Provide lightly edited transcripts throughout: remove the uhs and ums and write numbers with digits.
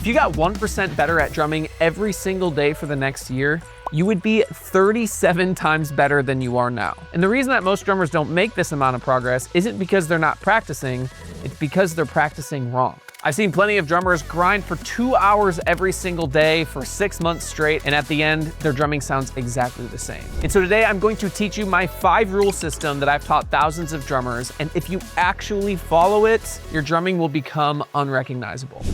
If you got 1% better at drumming every single day for the next year, you would be 37 times better than you are now. And the reason that most drummers don't make this amount of progress isn't because they're not practicing, it's because they're practicing wrong. I've seen plenty of drummers grind for 2 hours every single day for 6 months straight, and at the end, their drumming sounds exactly the same. And so today I'm going to teach you my 5-rule system that I've taught thousands of drummers, and if you actually follow it, your drumming will become unrecognizable.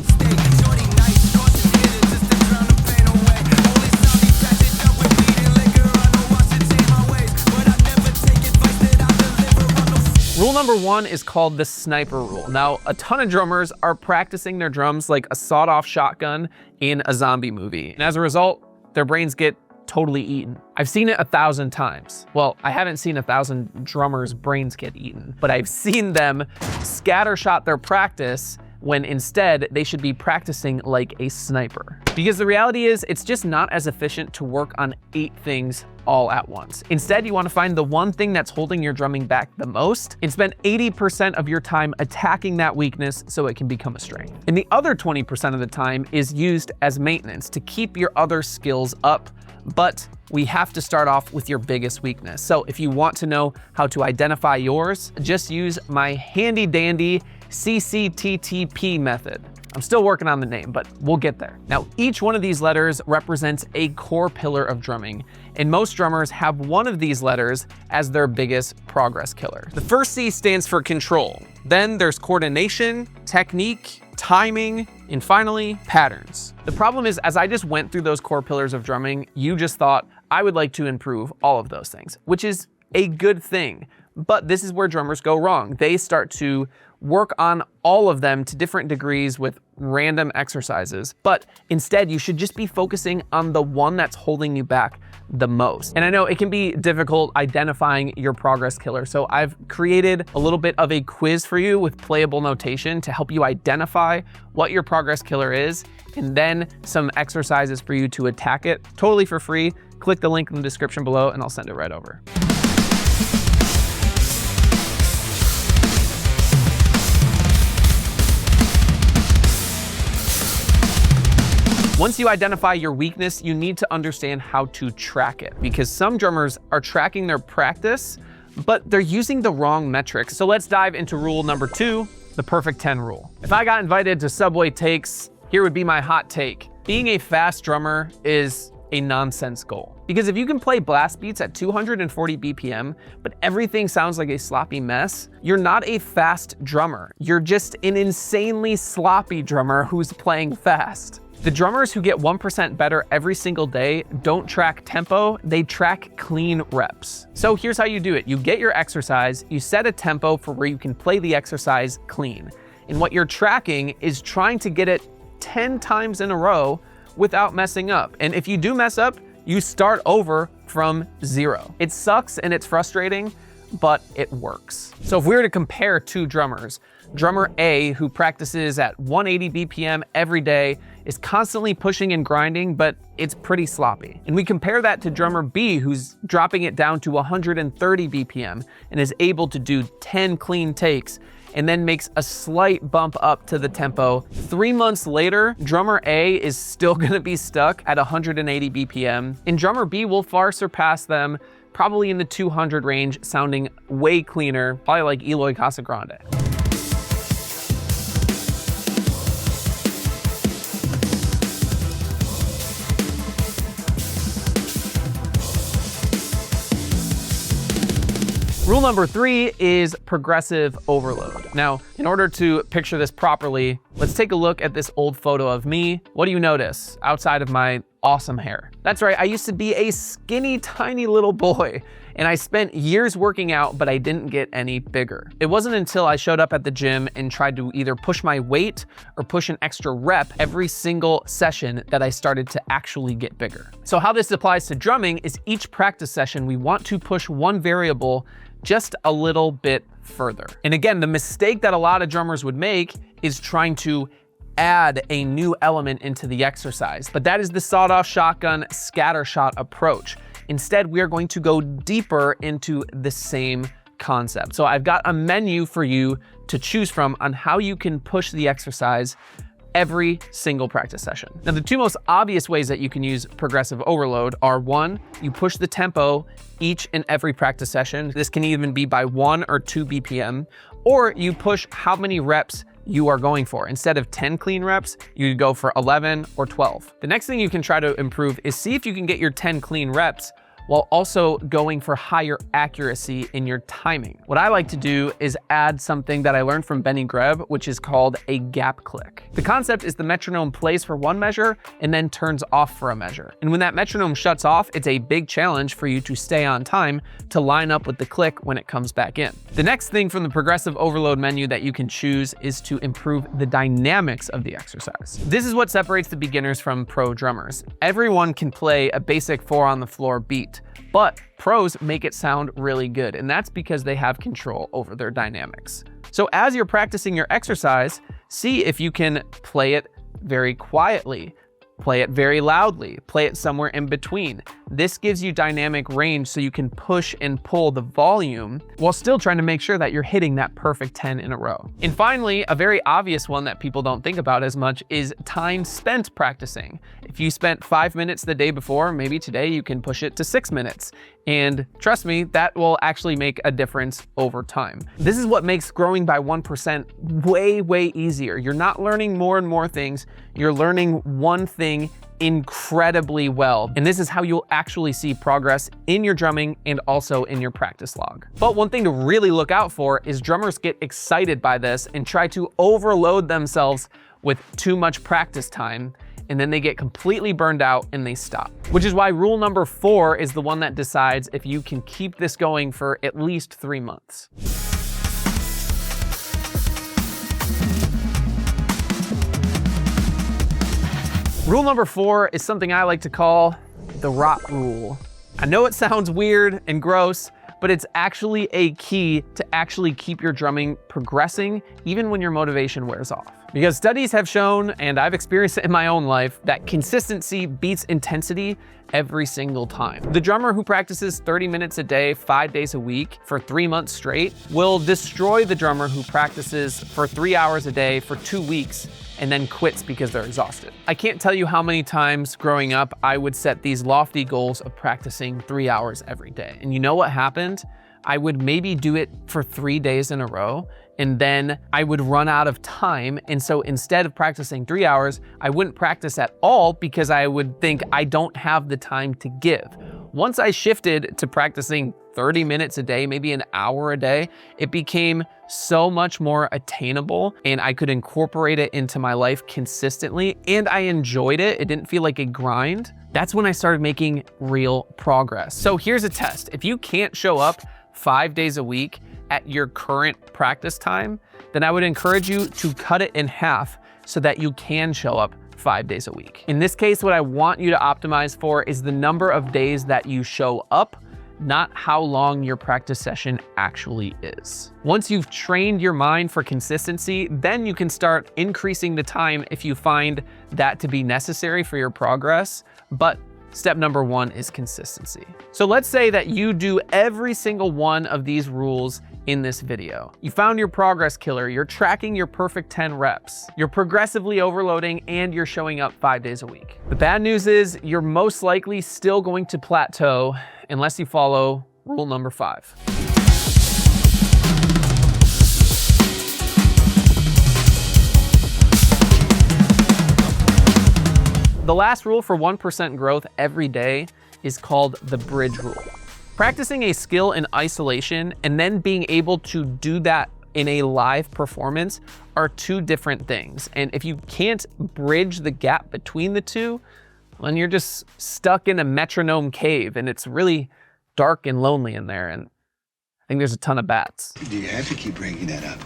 Rule number 1 is called the sniper rule. Now, a ton of drummers are practicing their drums like a sawed-off shotgun in a zombie movie. And as a result, their brains get totally eaten. I've seen it 1,000 times. Well, I haven't seen 1,000 drummers' brains get eaten, but I've seen them scattershot their practice when instead they should be practicing like a sniper. Because the reality is, it's just not as efficient to work on 8 things all at once. Instead, you want to find the one thing that's holding your drumming back the most and spend 80% of your time attacking that weakness so it can become a strength. And the other 20% of the time is used as maintenance to keep your other skills up, but we have to start off with your biggest weakness. So if you want to know how to identify yours, just use my handy dandy CCTTP method. I'm still working on the name, but we'll get there. Now, each one of these letters represents a core pillar of drumming, and most drummers have one of these letters as their biggest progress killer. The first C stands for control. Then there's coordination, technique, timing, and finally, patterns. The problem is, as I just went through those core pillars of drumming, you just thought, I would like to improve all of those things, which is a good thing. But this is where drummers go wrong. They start to work on all of them to different degrees with random exercises. But instead, you should just be focusing on the one that's holding you back the most. And I know it can be difficult identifying your progress killer. So I've created a little bit of a quiz for you with playable notation to help you identify what your progress killer is, and then some exercises for you to attack it totally for free. Click the link in the description below and I'll send it right over. Once you identify your weakness, you need to understand how to track it, because some drummers are tracking their practice, but they're using the wrong metrics. So let's dive into rule number 2, the perfect 10 rule. If I got invited to Subway Takes, here would be my hot take. Being a fast drummer is a nonsense goal. Because if you can play blast beats at 240 BPM, but everything sounds like a sloppy mess, you're not a fast drummer. You're just an insanely sloppy drummer who's playing fast. The drummers who get 1% better every single day don't track tempo, they track clean reps. So here's how you do it. You get your exercise, you set a tempo for where you can play the exercise clean. And what you're tracking is trying to get it 10 times in a row without messing up. And if you do mess up, you start over from 0. It sucks and it's frustrating, but it works. So if we were to compare 2 drummers, drummer A, who practices at 180 BPM every day, is constantly pushing and grinding, but it's pretty sloppy. And we compare that to drummer B, who's dropping it down to 130 BPM and is able to do 10 clean takes and then makes a slight bump up to the tempo. 3 months later, drummer A is still gonna be stuck at 180 BPM, and drummer B will far surpass them, probably in the 200 range, sounding way cleaner, probably like Eloy Casagrande. Rule number 3 is progressive overload. Now, in order to picture this properly, let's take a look at this old photo of me. What do you notice outside of my awesome hair? That's right, I used to be a skinny, tiny little boy, and I spent years working out, but I didn't get any bigger. It wasn't until I showed up at the gym and tried to either push my weight or push an extra rep every single session that I started to actually get bigger. So how this applies to drumming is each practice session, we want to push one variable just a little bit further. And again, the mistake that a lot of drummers would make is trying to add a new element into the exercise. But that is the sawed-off shotgun scattershot approach. Instead, we are going to go deeper into the same concept. So I've got a menu for you to choose from on how you can push the exercise every single practice session. Now, the two most obvious ways that you can use progressive overload are: one, you push the tempo each and every practice session. This can even be by 1 or 2 BPM, or you push how many reps you are going for. Instead of 10 clean reps, you go for 11 or 12. The next thing you can try to improve is see if you can get your 10 clean reps while also going for higher accuracy in your timing. What I like to do is add something that I learned from Benny Greb, which is called a gap click. The concept is the metronome plays for one measure and then turns off for a measure. And when that metronome shuts off, it's a big challenge for you to stay on time to line up with the click when it comes back in. The next thing from the progressive overload menu that you can choose is to improve the dynamics of the exercise. This is what separates the beginners from pro drummers. Everyone can play a basic 4 on the floor beat, but pros make it sound really good, and that's because they have control over their dynamics. So as you're practicing your exercise, see if you can play it very quietly, play it very loudly, play it somewhere in between. This gives you dynamic range so you can push and pull the volume while still trying to make sure that you're hitting that perfect 10 in a row. And finally, a very obvious one that people don't think about as much is time spent practicing. If you spent 5 minutes the day before, maybe today you can push it to 6 minutes. And trust me, that will actually make a difference over time. This is what makes growing by 1% way, way easier. You're not learning more and more things. You're learning one thing incredibly well. And this is how you'll actually see progress in your drumming and also in your practice log. But one thing to really look out for is drummers get excited by this and try to overload themselves with too much practice time, and then they get completely burned out and they stop. Which is why rule number 4 is the one that decides if you can keep this going for at least 3 months. Rule number 4 is something I like to call the R.O.T rule. I know it sounds weird and gross, but it's actually a key to actually keep your drumming progressing even when your motivation wears off. Because studies have shown, and I've experienced it in my own life, that consistency beats intensity every single time. The drummer who practices 30 minutes a day, 5 days a week for 3 months straight will destroy the drummer who practices for 3 hours a day for 2 weeks and then quits because they're exhausted. I can't tell you how many times growing up I would set these lofty goals of practicing 3 hours every day. And you know what happened? I would maybe do it for 3 days in a row, and then I would run out of time. And so instead of practicing 3 hours, I wouldn't practice at all because I would think I don't have the time to give. Once I shifted to practicing 30 minutes a day, maybe an hour a day, it became so much more attainable and I could incorporate it into my life consistently, and I enjoyed it. It didn't feel like a grind. That's when I started making real progress. So here's a test. If you can't show up 5 days a week at your current practice time, then I would encourage you to cut it in half so that you can show up 5 days a week. In this case, what I want you to optimize for is the number of days that you show up, not how long your practice session actually is. Once you've trained your mind for consistency, then you can start increasing the time if you find that to be necessary for your progress. But step number 1 is consistency. So let's say that you do every single one of these rules in this video. You found your progress killer, you're tracking your perfect 10 reps, you're progressively overloading, and you're showing up 5 days a week. The bad news is you're most likely still going to plateau unless you follow rule number 5. The last rule for 1% growth every day is called the bridge rule. Practicing a skill in isolation and then being able to do that in a live performance are two different things. And if you can't bridge the gap between the two, then you're just stuck in a metronome cave and it's really dark and lonely in there. And I think there's a ton of bats. Do you have to keep bringing that up?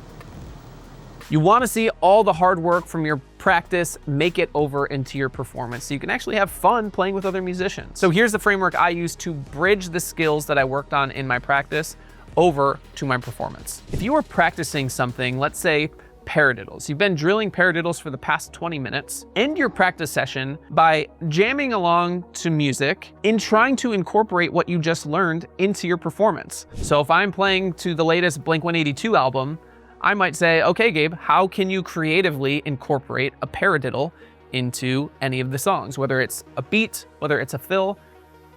You want to see all the hard work from your practice make it over into your performance so you can actually have fun playing with other musicians. So here's the framework I use to bridge the skills that I worked on in my practice over to my performance. If you are practicing something, let's say paradiddles, you've been drilling paradiddles for the past 20 minutes, end your practice session by jamming along to music and trying to incorporate what you just learned into your performance. So if I'm playing to the latest Blink-182 album, I might say, okay, Gabe, how can you creatively incorporate a paradiddle into any of the songs, whether it's a beat, whether it's a fill,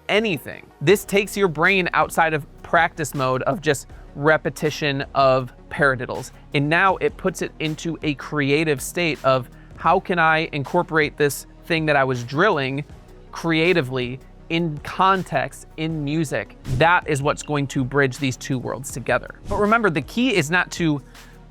anything. This takes your brain outside of practice mode of just repetition of paradiddles. And now it puts it into a creative state of how can I incorporate this thing that I was drilling creatively in context, in music. That is what's going to bridge these two worlds together. But remember, the key is not to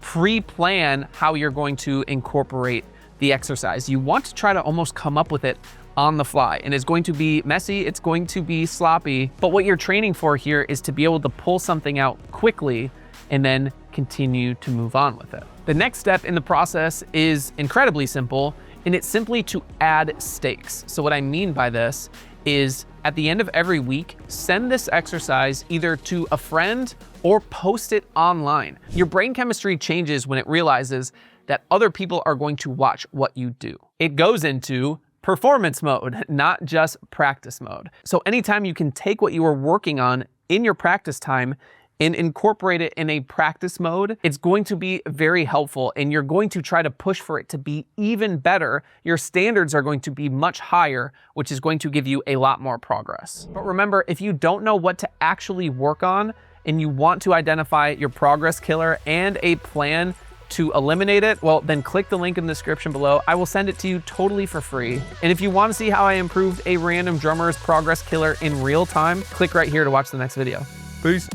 pre-plan how you're going to incorporate the exercise. You want to try to almost come up with it on the fly, and it's going to be messy, it's going to be sloppy, but what you're training for here is to be able to pull something out quickly and then continue to move on with it. The next step in the process is incredibly simple, and it's simply to add stakes. So what I mean by this is at the end of every week, send this exercise either to a friend or post it online. Your brain chemistry changes when it realizes that other people are going to watch what you do. It goes into performance mode, not just practice mode. So anytime you can take what you are working on in your practice time and incorporate it in a practice mode, it's going to be very helpful, and you're going to try to push for it to be even better. Your standards are going to be much higher, which is going to give you a lot more progress. But remember, if you don't know what to actually work on and you want to identify your progress killer and a plan to eliminate it, well, then click the link in the description below. I will send it to you totally for free. And if you want to see how I improved a random drummer's progress killer in real time, click right here to watch the next video. Peace.